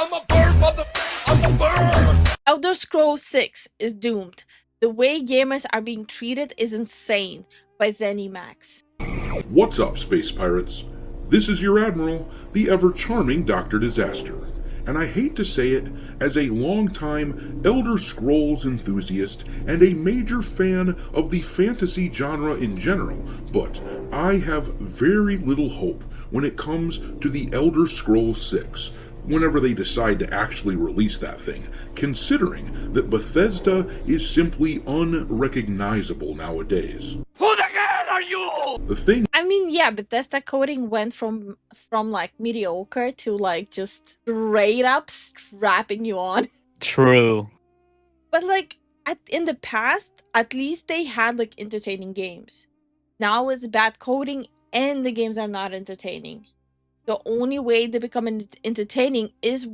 I'm a bird, mother. I'm a bird. Elder Scrolls 6 is doomed. The way gamers are being treated is insane by Zenimax. What's up, space pirates? This is your admiral, the ever-charming DrDisaster. And I hate to say it, as a long-time Elder Scrolls enthusiast and a major fan of the fantasy genre in general, but I have very little hope when it comes to the Elder Scrolls 6, whenever they decide to actually release that thing, considering that Bethesda is simply unrecognizable nowadays. Who the hell are you? The thing I mean, yeah, Bethesda coding went from like mediocre to like just straight up strapping you on. True. But like in the past, at least they had like entertaining games. Now it's bad coding and the games are not entertaining. The only way they become entertaining is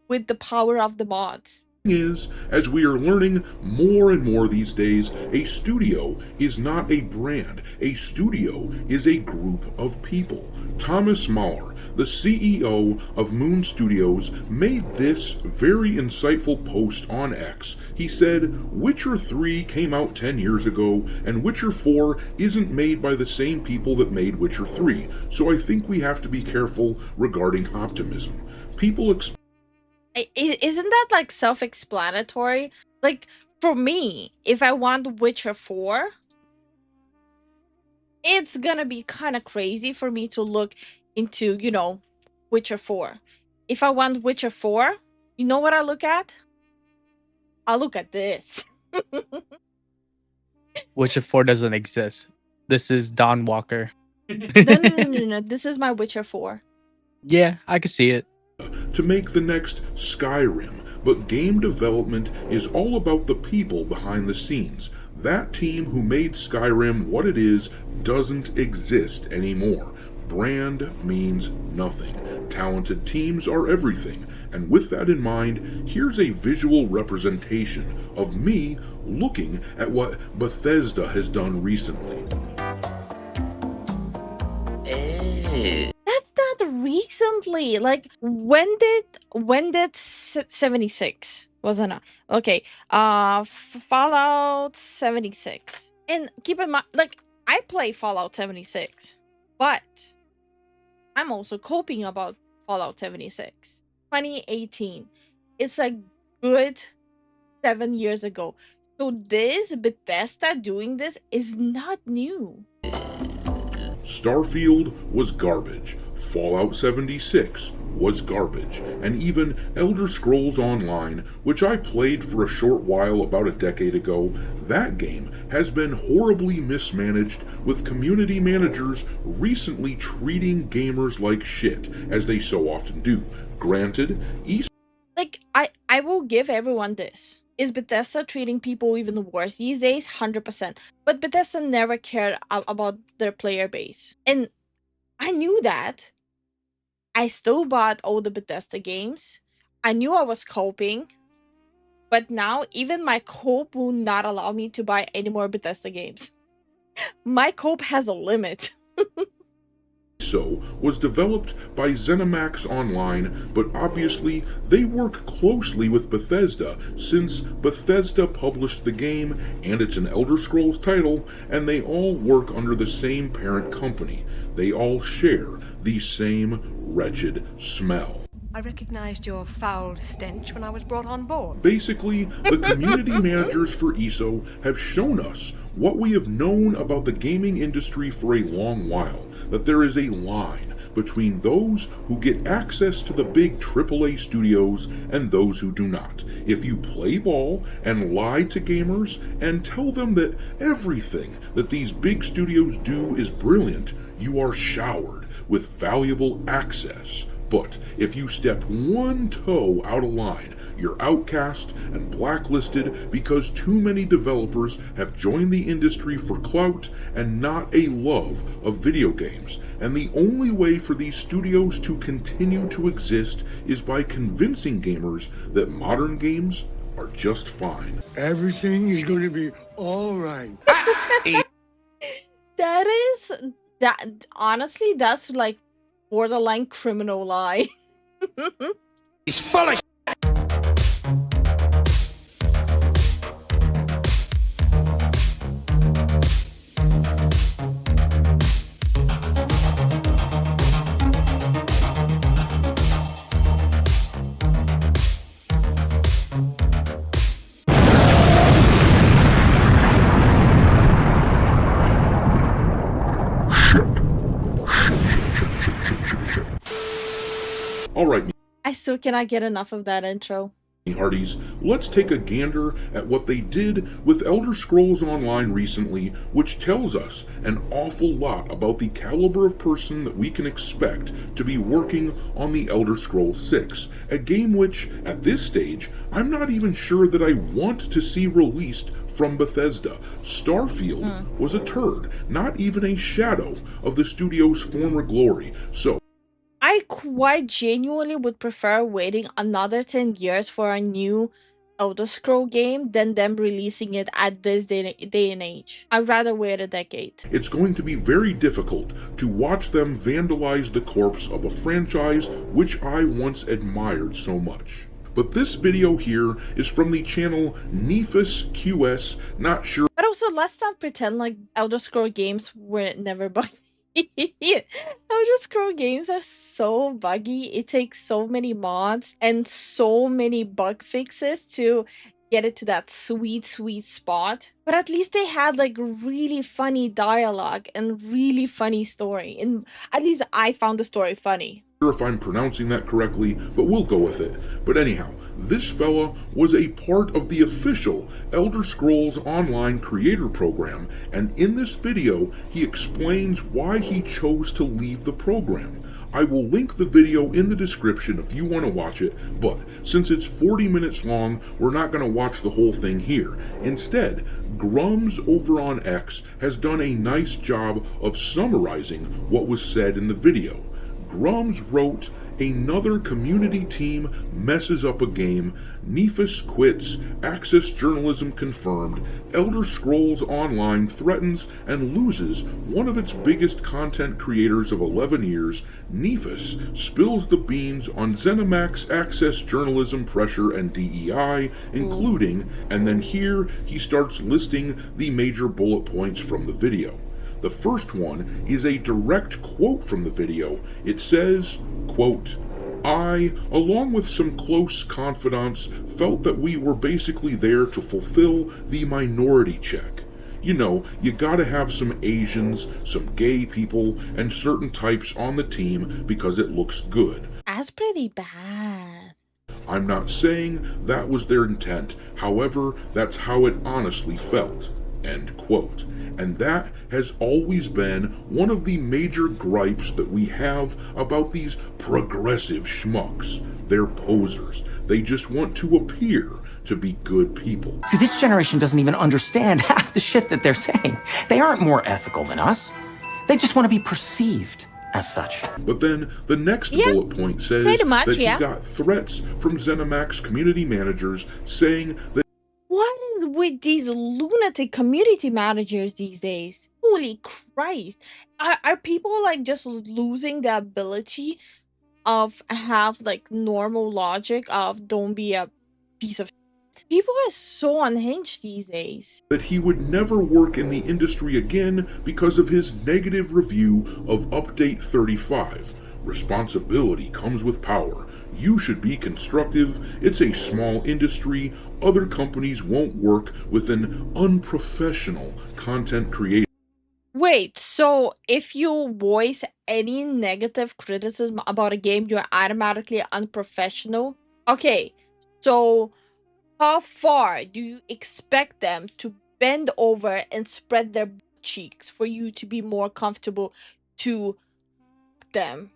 with the power of the mods. is, as we are learning more and more these days, a studio is not a brand. A studio is a group of people. Thomas Mahler, the CEO of Moon Studios, made this very insightful post on X. He said, Witcher 3 came out 10 years ago, and Witcher 4 isn't made by the same people that made Witcher 3, so I think we have to be careful regarding optimism. People Isn't that like self-explanatory? Like for me, if I want Witcher 4, it's gonna be kind of crazy for me to look into, Witcher 4. If I want Witcher 4, you know what I look at? I look at this. Witcher 4 doesn't exist. This is Dawn Walker. No. This is my Witcher 4. Yeah, I can see it. To make the next Skyrim, but game development is all about the people behind the scenes. That team who made Skyrim what it is doesn't exist anymore. Brand means nothing. Talented teams are everything. And with that in mind, here's a visual representation of me looking at what Bethesda has done recently. Recently, like when did 76 wasn't it? Okay, Fallout 76. And keep in mind, like I play Fallout 76, but I'm also coping about Fallout 76. 2018. It's a good 7 years ago. So this Bethesda doing this is not new. Starfield was garbage, Fallout 76 was garbage, and even Elder Scrolls Online, which I played for a short while about a decade ago, that game has been horribly mismanaged, with community managers recently treating gamers like shit, as they so often do. Granted, like I will give everyone this. Is Bethesda treating people even worse these days? 100%. But Bethesda never cared about their player base. And I knew that. I still bought all the Bethesda games. I knew I was coping. But now, even my cope will not allow me to buy any more Bethesda games. My cope has a limit. So was developed by Zenimax Online, but obviously they work closely with Bethesda since Bethesda published the game and it's an Elder Scrolls title, and they all work under the same parent company. They all share the same wretched smell. I recognized your foul stench when I was brought on board. Basically, the community managers for ESO have shown us what we have known about the gaming industry for a long while, that there is a line between those who get access to the big AAA studios and those who do not. If you play ball and lie to gamers and tell them that everything that these big studios do is brilliant, you are showered with valuable access. But if you step one toe out of line, you're outcast and blacklisted because too many developers have joined the industry for clout and not a love of video games. And the only way for these studios to continue to exist is by convincing gamers that modern games are just fine. Everything is going to be all right. Honestly, that's like borderline criminal lie. He's full of Alright, I still cannot get enough of that intro. Hearties, let's take a gander at what they did with Elder Scrolls Online recently, which tells us an awful lot about the caliber of person that we can expect to be working on the Elder Scrolls 6, a game which, at this stage, I'm not even sure that I want to see released from Bethesda. Starfield was a turd, not even a shadow of the studio's former glory, so I quite genuinely would prefer waiting another 10 years for a new Elder Scroll game than them releasing it at this day and age. I'd rather wait a decade. it's going to be very difficult to watch them vandalize the corpse of a franchise which I once admired so much. But this video here is from the channel Nefus QS, not sure. But also, let's not pretend like Elder Scroll games were never buggy. Elder Scroll games are so buggy. It takes so many mods and so many bug fixes to get it to that sweet spot. But at least they had like really funny dialogue and really funny story. And at least I found the story funny. If I'm pronouncing that correctly, but we'll go with it. But anyhow, this fella was a part of the official Elder Scrolls Online creator program, and in this video, he explains why he chose to leave the program. I will link the video in the description if you want to watch it, but since it's 40 minutes long, we're not going to watch the whole thing here. Instead, Grums over on X has done a nice job of summarizing what was said in the video. Grums wrote, "Another community team messes up a game, Nefus quits, Access journalism confirmed, Elder Scrolls Online threatens and loses one of its biggest content creators of 11 years, Nefus spills the beans on Zenimax access journalism pressure and DEI, including," and then here he starts listing the major bullet points from the video. The first one is a direct quote from the video. It says, quote, "I, along with some close confidants, felt that we were basically there to fulfill the minority check. You know, you gotta have some Asians, some gay people, and certain types on the team because it looks good. That's pretty bad. I'm not saying that was their intent, however, that's how it honestly felt." End quote. And that has always been one of the major gripes that we have about these progressive schmucks. They're posers. They just want to appear to be good people. See, this generation doesn't even understand half the shit that they're saying. They aren't more ethical than us. They just want to be perceived as such. But then the next bullet point says pretty much, that he yeah. got threats from Zenimax community managers saying that What is with these lunatic community managers these days? Holy Christ. Are people like just losing the ability of have like normal logic of don't be a piece of shit? People are so unhinged these days. that he would never work in the industry again because of his negative review of Update 35. Responsibility comes with power. You should be constructive. It's a small industry. Other companies won't work with an unprofessional content creator. Wait, so if you voice any negative criticism about a game, you're automatically unprofessional? Okay, so how far do you expect them to bend over and spread their cheeks for you to be more comfortable to them?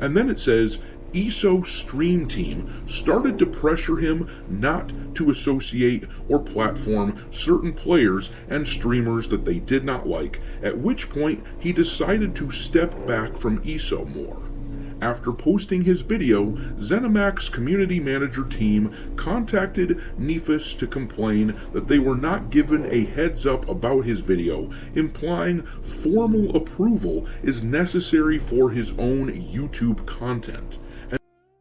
And then it says, ESO Stream Team started to pressure him not to associate or platform certain players and streamers that they did not like, at which point he decided to step back from ESO more. After posting his video, Zenimax community manager team contacted Nefus to complain that they were not given a heads up about his video, implying formal approval is necessary for his own YouTube content.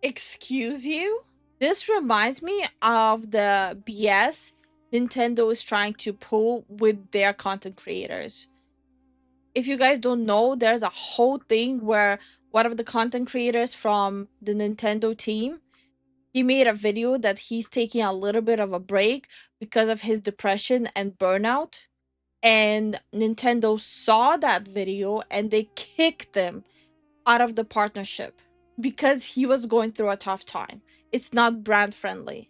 Excuse you? This reminds me of the BS Nintendo is trying to pull with their content creators. If you guys don't know, there's a whole thing where one of the content creators from the Nintendo team, he made a video that he's taking a little bit of a break because of his depression and burnout. And Nintendo saw that video and they kicked him out of the partnership because he was going through a tough time. It's not brand friendly.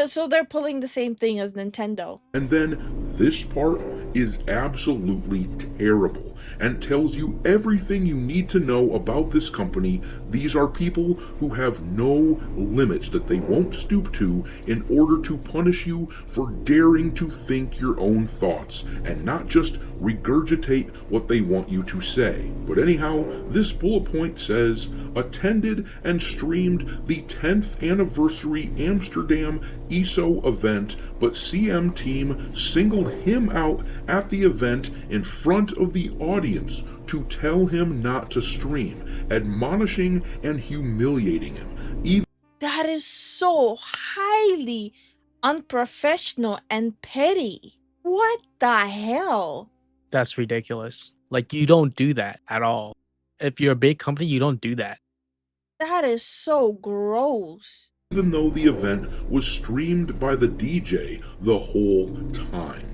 So they're pulling the same thing as Nintendo. And then this part is absolutely terrible and tells you everything you need to know about this company. These are people who have no limits that they won't stoop to in order to punish you for daring to think your own thoughts and not just regurgitate what they want you to say. But anyhow, this bullet point says, attended and streamed the 10th anniversary Amsterdam ESO event, but CM team singled him out at the event in front of the audience to tell him not to stream, admonishing and humiliating him. That is so highly unprofessional and petty. What the hell? That's ridiculous. Like, you don't do that at all. If you're a big company, you don't do that. That is so gross. Even though the event was streamed by the DJ the whole time.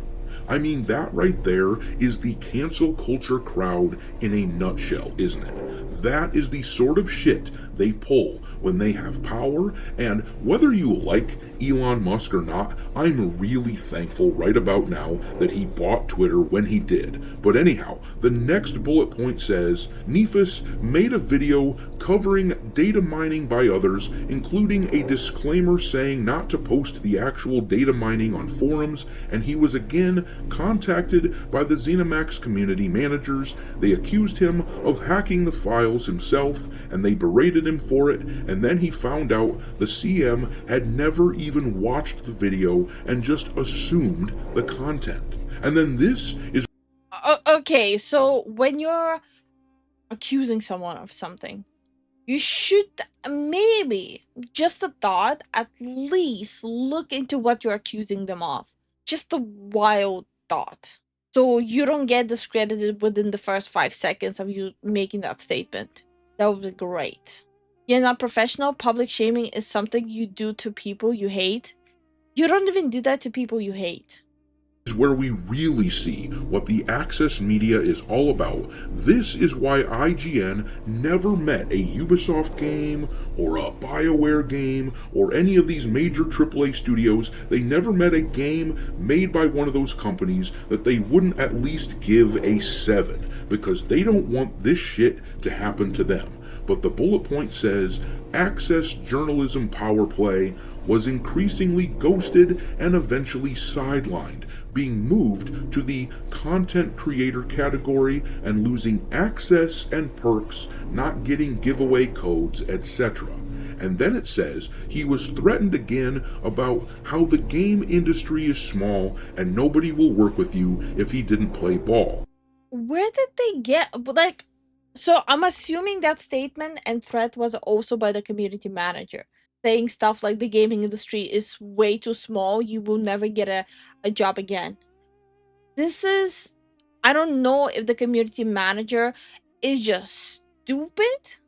I mean, that right there is the cancel culture crowd in a nutshell, isn't it? That is the sort of shit they pull when they have power, and whether you like Elon Musk or not, I'm really thankful right about now that he bought Twitter when he did. But anyhow, the next bullet point says, Nefus made a video covering data mining by others, including a disclaimer saying not to post the actual data mining on forums, and he was again contacted by the Zenimax community managers. They accused him of hacking the files himself, and they berated him for it, and then he found out the CM had never even watched the video and just assumed the content. And then this is... Okay, so when you're accusing someone of something, you should maybe, just a thought, at least look into what you're accusing them of. Just a wild thought. So you don't get discredited within the first 5 seconds of you making that statement. That would be great. You're not professional. Public shaming is something you do to people you hate. You don't even do that to people you hate. Is where we really see what the access media is all about. This is why IGN never met a Ubisoft game or a BioWare game or any of these major AAA studios. They never met a game made by one of those companies that they wouldn't at least give a 7, because they don't want this shit to happen to them. But the bullet point says, access journalism power play was increasingly ghosted and eventually sidelined, being moved to the content creator category and losing access and perks, not getting giveaway codes, etc. And then it says he was threatened again about how the game industry is small and nobody will work with you if he didn't play ball. Where did they get, like, so I'm assuming that statement and threat was also by the community manager, saying stuff like the gaming industry is way too small, you will never get a job again. This is, I don't know if the community manager is just stupid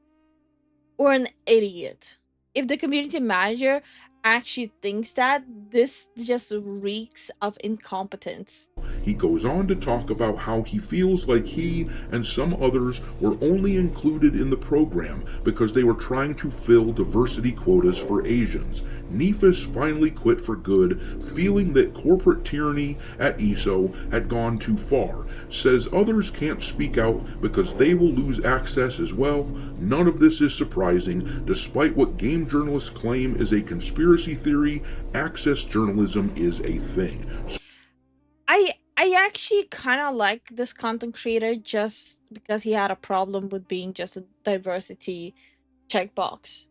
or an idiot. If the community manager actually thinks that, this just reeks of incompetence. He goes on to talk about how he feels like he and some others were only included in the program because they were trying to fill diversity quotas for Asians. Nefus finally quit for good, feeling that corporate tyranny at ESO had gone too far. Says others can't speak out because they will lose access as well. None of this is surprising. Despite what game journalists claim is a conspiracy theory, access journalism is a thing. I actually kind of like this content creator just because he had a problem with being just a diversity checkbox.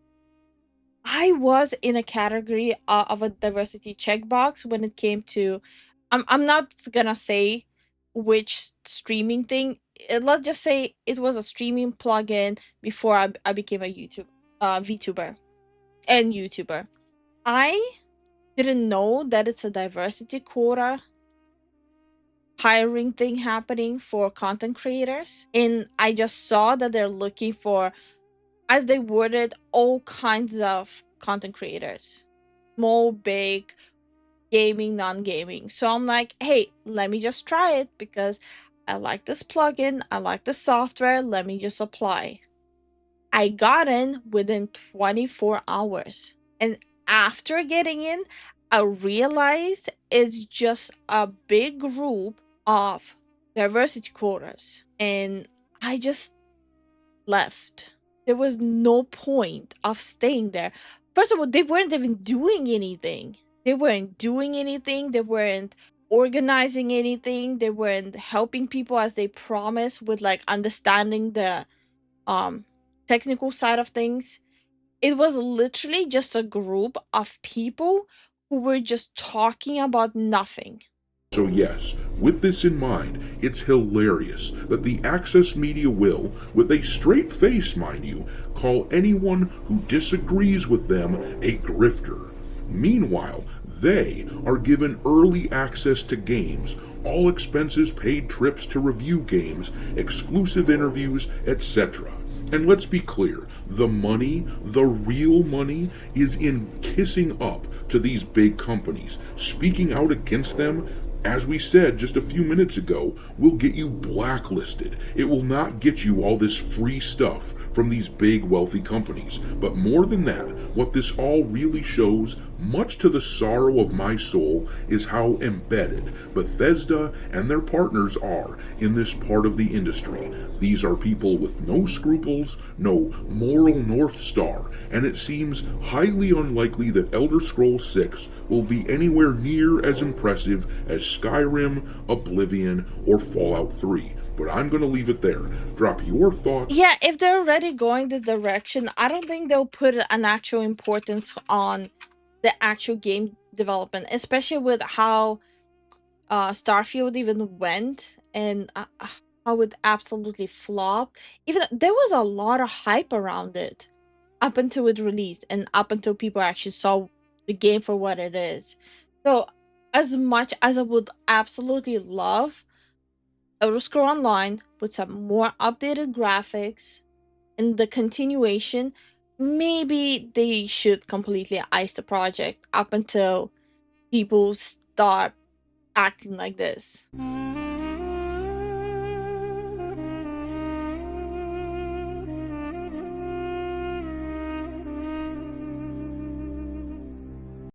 I was in a category of a diversity checkbox when it came to, I'm not gonna say which streaming thing. Let's just say it was a streaming plugin before I became a VTuber. and YouTuber. I didn't know that it's a diversity quota hiring thing happening for content creators, and I just saw that they're looking for, as they worded, all kinds of content creators, small, big, gaming, non-gaming. So I'm like, hey, let me just try it because I like this plugin, I like the software, let me just apply. I got in within 24 hours, and after getting in, I realized it's just a big group of diversity quotas, and I just left. There was no point of staying there. First of all, they weren't even doing anything. They weren't doing anything. They weren't organizing anything. They weren't helping people as they promised with like understanding the technical side of things. It was literally just a group of people who were just talking about nothing. So yes, with this in mind, it's hilarious that the Access Media will, with a straight face mind you, call anyone who disagrees with them a grifter. Meanwhile, they are given early access to games, all expenses paid trips to review games, exclusive interviews, etc. And let's be clear, the money, the real money, is in kissing up to these big companies. Speaking out against them, as we said just a few minutes ago, will get you blacklisted. It will not get you all this free stuff from these big wealthy companies. But more than that, what this all really shows, much to the sorrow of my soul, is how embedded Bethesda and their partners are in this part of the industry. These are people with no scruples, no moral North Star, and it seems highly unlikely that Elder Scrolls 6 will be anywhere near as impressive as Skyrim, Oblivion, or Fallout 3. But I'm going to leave it there. Drop your thoughts. Yeah, if they're already going this direction, I don't think they'll put an actual importance on the actual game development, especially with how Starfield even went and how it absolutely flopped. Even there was a lot of hype around it up until it released and up until people actually saw the game for what it is. So as much as I would absolutely love Elder Scrolls Online with some more updated graphics and the continuation, maybe they should completely ice the project up until people start acting like this.